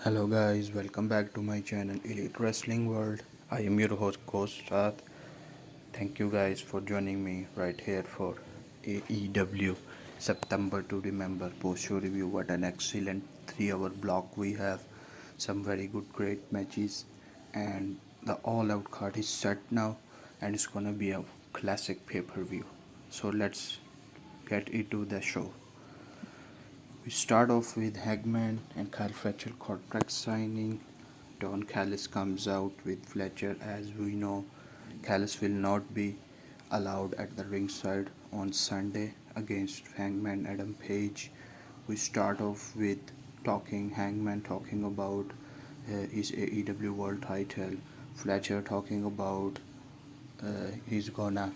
Hello guys, welcome back to my channel Elite Wrestling World. I am your host GhostSaad. Thank you guys for joining me right here for AEW September to remember post-show review. What an excellent 3 hour block we have. Some very good great matches and the all-out card is set now and it's gonna be a classic pay-per-view. So let's get into the show. We start off with Hangman and Kyle Fletcher contract signing. Don Callis comes out with Fletcher. As we know, Callis will not be allowed at the ringside on Sunday against Hangman Adam Page. We start off with Hangman talking about his AEW World Title. Fletcher talking about he's gonna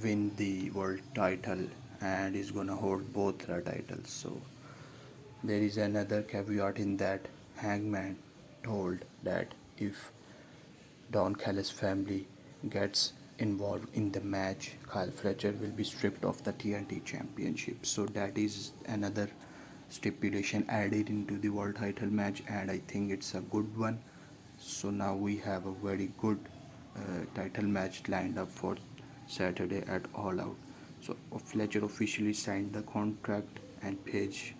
win the world title and he's gonna hold both the titles. So there is another caveat in that Hangman told that if Don Callis family gets involved in the match, Kyle Fletcher will be stripped of the TNT championship. So that is another stipulation added into the world title match and I think it's a good one. So now we have a very good title match lined up for Saturday at All Out. So Fletcher officially signed the contract and Page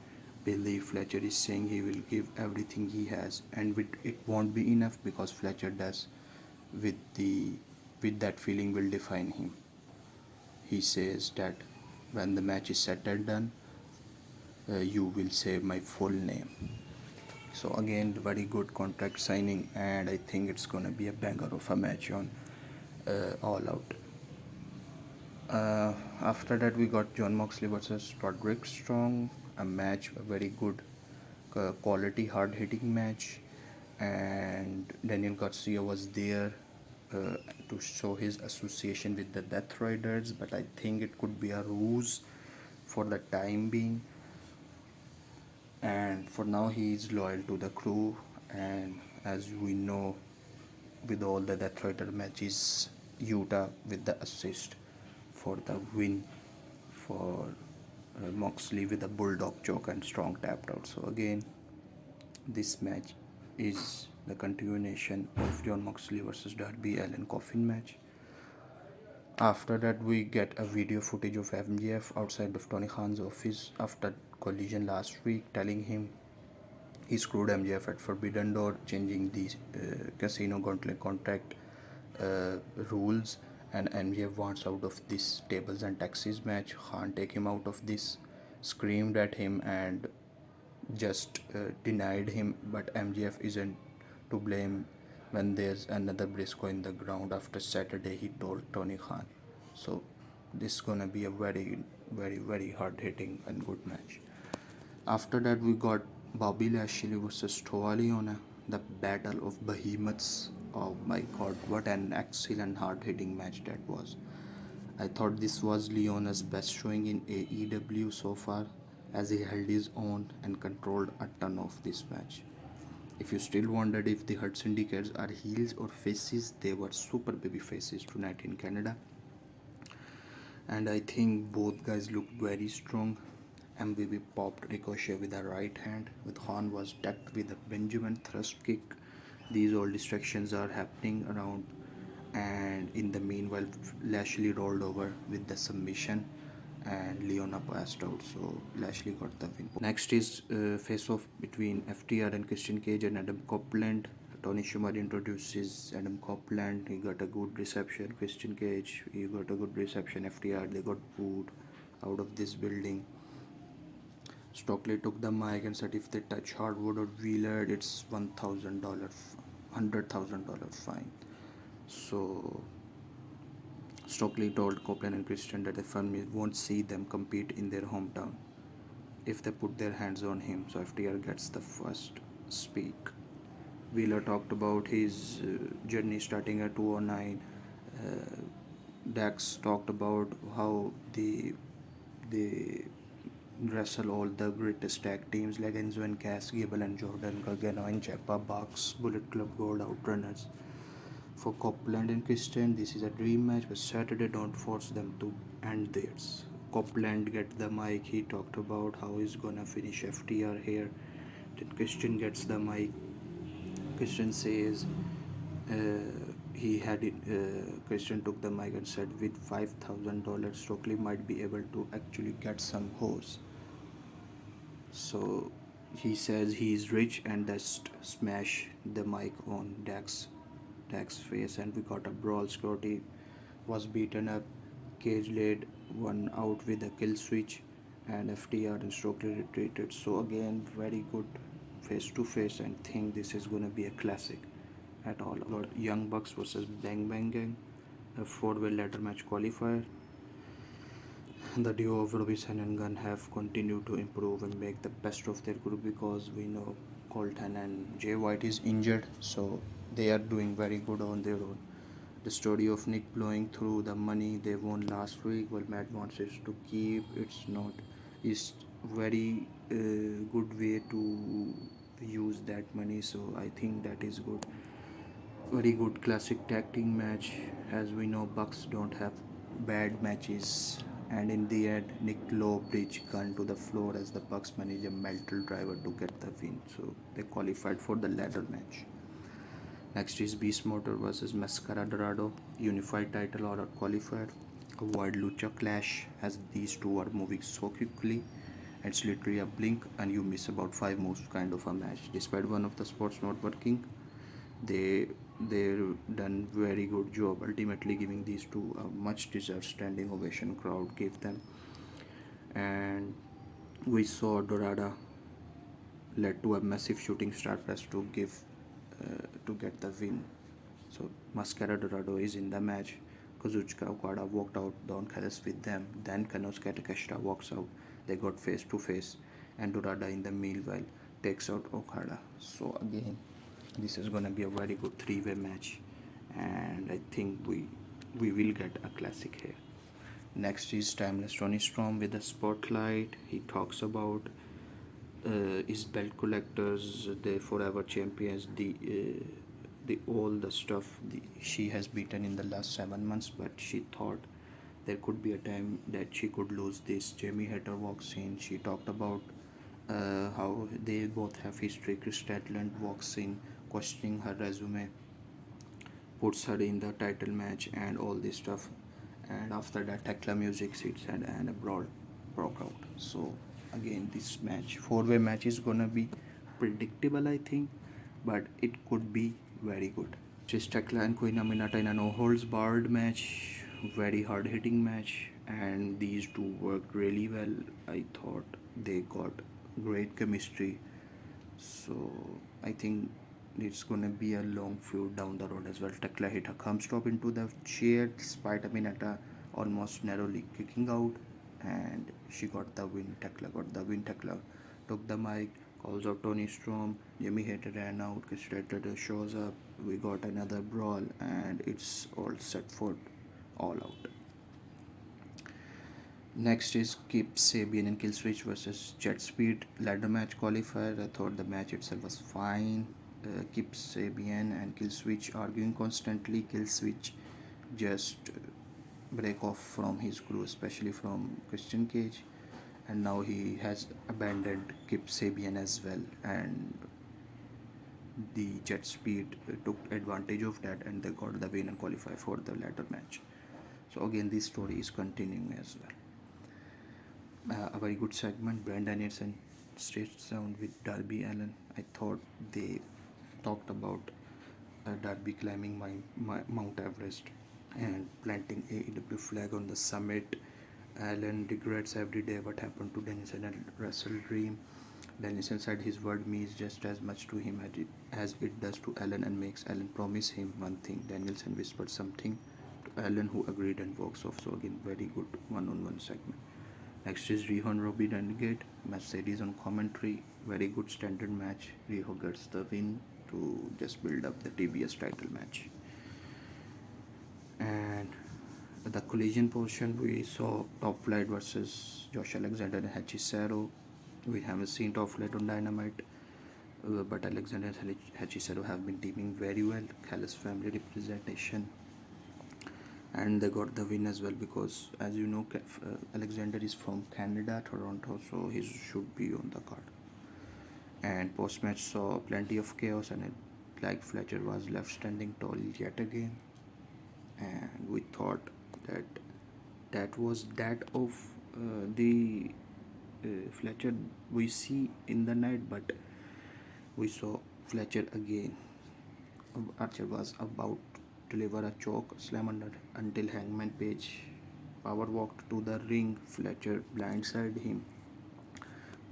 believe Fletcher is saying he will give everything he has and it won't be enough because Fletcher does with the with that feeling will define him. He says that when the match is set and done, you will say my full name. So again, very good contract signing, and I think it's gonna be a banger of a match on All Out. After that, we got Jon Moxley versus Roderick Strong, a match, a very good quality, hard-hitting match, and Daniel Garcia was there to show his association with the Death Riders, but I think it could be a ruse for the time being. And for now, he is loyal to the crew, and as we know, with all the Death Rider matches, Utah with the assist for the win for Moxley with a bulldog choke and Strong tapped out. So again, this match is the continuation of Jon Moxley versus Darby Allin coffin match. After that, we get a video footage of MJF outside of Tony Khan's office after collision last week, telling him he screwed MJF at Forbidden Door, changing the casino gauntlet contract rules, and MJF wants out of this tables and taxis match. Khan take him out of this, screamed at him and just denied him, but MJF isn't to blame when there's another Briscoe in the ground after Saturday, he told Tony Khan. So this is gonna be a very hard hitting and good match. After that, we got Bobby Lashley versus Toa Liona, the battle of behemoths. Oh my god, what an excellent hard hitting match that was. I thought this was Leona's best showing in AEW so far, as he held his own and controlled a ton of this match. If you still wondered if the Hurt Syndicates are heels or faces, they were super baby faces tonight in Canada. And I think both guys looked very strong. MVP popped Ricochet with a right hand, with Khan was decked with a Benjamin thrust kick. These all distractions are happening around, and in the meanwhile, Lashley rolled over with the submission and Leona passed out, so Lashley got the win. Next is face-off between FTR and Christian Cage and Adam Copeland. Tony Schumer introduces Adam Copeland. He got a good reception. Christian Cage, he got a good reception. FTR, they got booed out of this building. Stockley took the mic and said if they touch hardwood or Wheeler, it's $100,000 fine. So Stockley told Copeland and Christian that the family won't see them compete in their hometown if they put their hands on him. So FTR gets the first speak. Wheeler talked about his journey starting at 209. Dax talked about how they wrestle all the greatest tag teams like Enzo and Cass, Gable and Jordan, Gargano and Ciampa, Bucks, Bullet Club Gold, Outrunners. For Copeland and Christian, this is a dream match, but Saturday don't force them to end theirs. Copeland get the mic, he talked about how he's gonna finish FTR here Then Christian gets the mic. Christian says uh, he had it. Christian took the mic and said, "With $5,000, Stokely might be able to actually get some horse." So he says he's rich and just smash the mic on Dak's face, and we got a brawl. Scotty was beaten up. Cage laid one out with a kill switch, and FTR and Stokely retreated. So again, very good face to face, and think this is gonna be a classic at all. Got Young Bucks versus Bang Bang Gang, a four-way ladder match qualifier. The duo of Robinson and Gunn have continued to improve and make the best of their group, because we know Colton and Jay White is injured, so they are doing very good on their own. The story of Nick blowing through the money they won last week, while Matt wants it to keep, it's not, is very good way to use that money. So I think that is good. Very good classic tag team match. As we know, Bucks don't have bad matches, and in the end, Nick Low bridge Gunn to the floor as the Bucks manage a mental driver to get the win. So they qualified for the ladder match. Next is Beast Mortos versus Mascara Dorada, unified title order qualifier. A wild lucha clash, as these two are moving so quickly. It's literally a blink and you miss about 5 moves kind of a match. Despite one of the spots not working, they they've done very good job, ultimately giving these two a much deserved standing ovation. Crowd gave them, and we saw Dorada led to a massive shooting star press to get the win. So Mascara Dorado is in the match. Kazuchika Okada walked out, Don Callis with them. Then Konosuke Takeshita walks out. They got face to face, and Dorada in the meanwhile takes out Okada. So again, this is gonna be a very good three-way match, and I think we will get a classic here. Next is Timeless Tony Storm with the spotlight. He talks about his belt collectors, the forever champions, the all the stuff she has beaten in the last 7 months, but she thought there could be a time that she could lose this. Jamie Hatter walks in. She talked about how they both have history. Chris Statland walks in, questioning her resume, puts her in the title match, and all this stuff. And after that, Tekla music sits and a brawl broke out. So again, this match, four-way match, is gonna be predictable, I think, but it could be very good. Just Tekla and Koina Minata in a no holds barred match, very hard hitting match, and these two worked really well. I thought they got great chemistry, so I think it's gonna be a long feud down the road as well. Tekla hit a thumb stop into the chair despite Aminata almost narrowly kicking out, and she got the win. Tekla got the win. Tekla took the mic, calls out Tony Storm. Jimmy Hater ran out. Chris Statlander shows up. We got another brawl, and it's all set for all out. Next is Kip Sabian and Killswitch versus JetSpeed ladder match qualifier. I thought the match itself was fine. Kip Sabian and Killswitch arguing constantly. Killswitch just break off from his crew, especially from Christian Cage, and now he has abandoned Kip Sabian as well. And the JetSpeed took advantage of that, and they got the win and qualify for the ladder match. So again, this story is continuing as well. A very good segment. Brandon Anderson straight sound with Darby Allin. I thought they talked about Darby climbing Mount Everest and planting AEW flag on the summit. Allin regrets every day what happened to Dennison and Russell Dream. Dennison said his word means just as much to him as it does to Allin, and makes Allin promise him one thing. Danielson whispered something to Allin, who agreed and walks off. So again, very good one-on-one segment. Next is Riho Robbie Renegade, Mercedes on commentary. Very good standard match. Riho gets the win to just build up the TBS title match. And the collision portion, we saw Top Flight versus Josh Alexander and Hechicero. We haven't seen Top Flight on Dynamite, but Alexander and Hechicero have been teaming very well. Callis Family representation, and they got the win as well, because as you know, Alexander is from Canada, Toronto, so he should be on the card. And post-match saw plenty of chaos, and it like Fletcher was left standing tall yet again. And we thought that that was that of the Fletcher we see in the night, but we saw Fletcher again. Archer was about to deliver a choke slam until Hangman Page power walked to the ring. Fletcher blindsided him.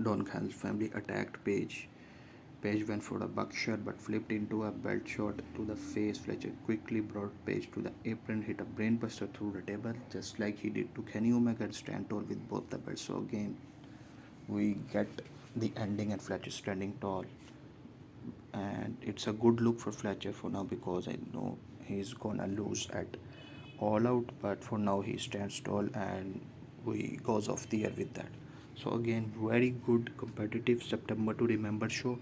Don Callis Family attacked Page. Page went for a buckshot but flipped into a belt shot to the face. Fletcher quickly brought Page to the apron, hit a brainbuster through the table, just like he did to Kenny Omega and stand tall with both the belts. So again, we get the ending and Fletcher standing tall. And it's a good look for Fletcher for now, because I know he's gonna lose at All Out, but for now he stands tall and we goes off the air with that. So again, very good competitive September to remember show,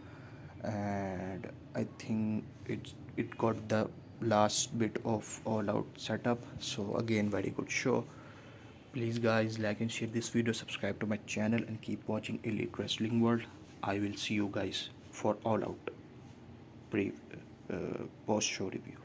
and I think it got the last bit of All Out setup. So again, very good show. Please guys, like and share this video, subscribe to my channel, and keep watching Elite Wrestling World. I will see you guys for All Out pre post show review.